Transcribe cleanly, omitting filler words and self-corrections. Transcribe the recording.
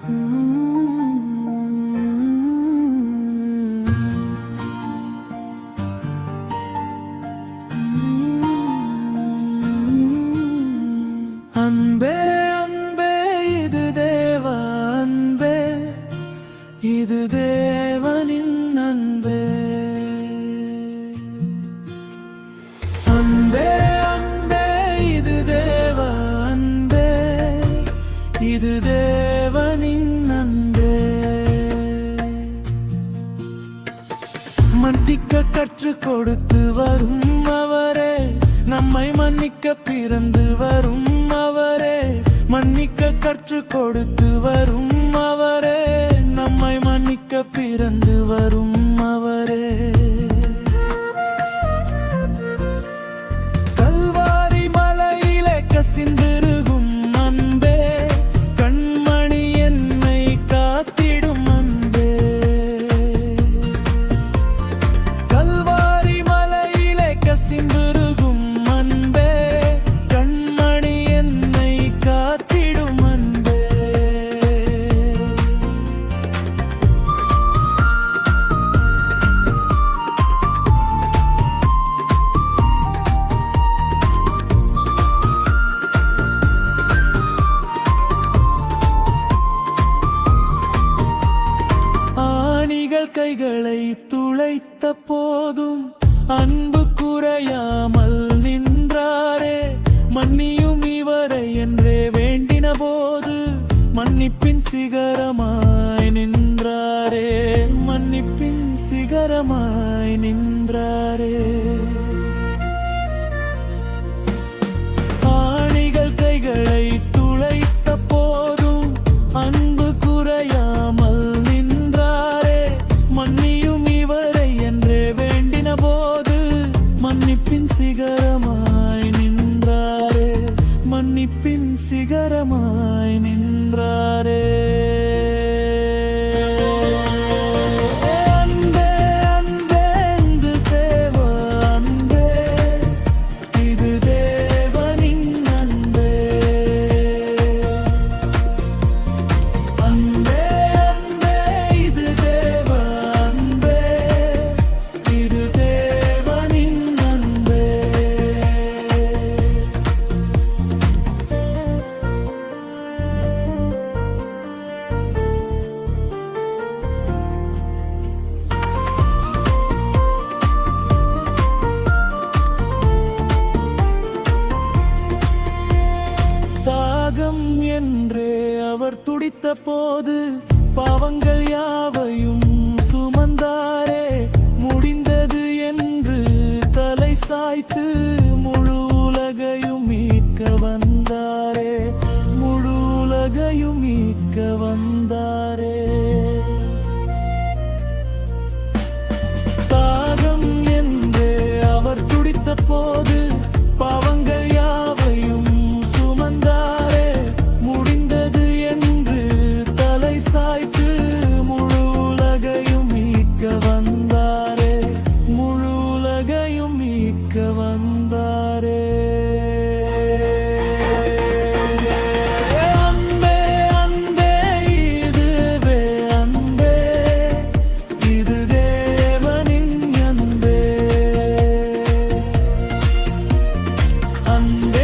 அன்பே அன்பே இது தேவ அன்பே, இது தேவனின் அன்பே. அன்பே அன்பே இது தேவ அன்பே, இது தேவனின் அன்பே. மன்னிக்க கற்றுக் கொடுத்து வரும் அவரே, நம்மை மன்னிக்க பிறந்து வரும் அவரே. மன்னிக்க கற்றுக் கொடுத்து வரும் அவரே, நம்மை மன்னிக்க பிறந்து வரும் அவரே. கல்வாரி மலையிலே கசிந்திருக்கும் அன்பே, கண்மணி என்னை காத்திடும் அன்பே. கல்வாரி மலையிலே கசிந்திருக்கும் அன்பே, கண்மணி என்னை காத்திடும் அன்பே. ஆணிகள் கைகளை துளைத்த போதும் அன்பு குறையாமல் நின்றாரே. மன்னியும் இவரை என்றே வேண்டின போது மன்னிப்பின் சிகரமாய் நின்றாரே. மன்னிப்பின் சிகரமாய் நின்றாரே. ஆணிகள் கைகளை துளைத்த போதும் அன்பு குறையாமல் நின்றாரே. மன்னியும் இவரை என்றே வேண்டின போது மன்னிப்பின் சிகரமாய் நின்றாரே. மன்னிப்பின் சிகரமாய் நின்றாரே. அன்பே அன்பே இது தேவ அன்பே, இது தேவனின் அன்பே. அன்பே அன்பே இது தேவ அன்பே, இது தேவனின் அன்பே. தாகம் என்றே அவர் துடித்த போது பாவங்கள் யாவையும் சுமந்தாரே. முடிந்தது என்று தலை சாய்த்து முழு உலகையும் மீட்க வந்தாரே. முழு உலகையும் மீட்க வந்தாரே. தாகம் என்றே அவர் துடித்த போது பாவங்கள் யாவையும் சுமந்தாரே. முடிந்தது என்று தலை சாய்த்து முழு உலகையும் மீட்க வந்தாரே. முழு உலகையும் மீட்க வந்தாரே. அன்பே அன்பே இதுவே அன்பே, இது தேவனின் அன்பே. அன்பே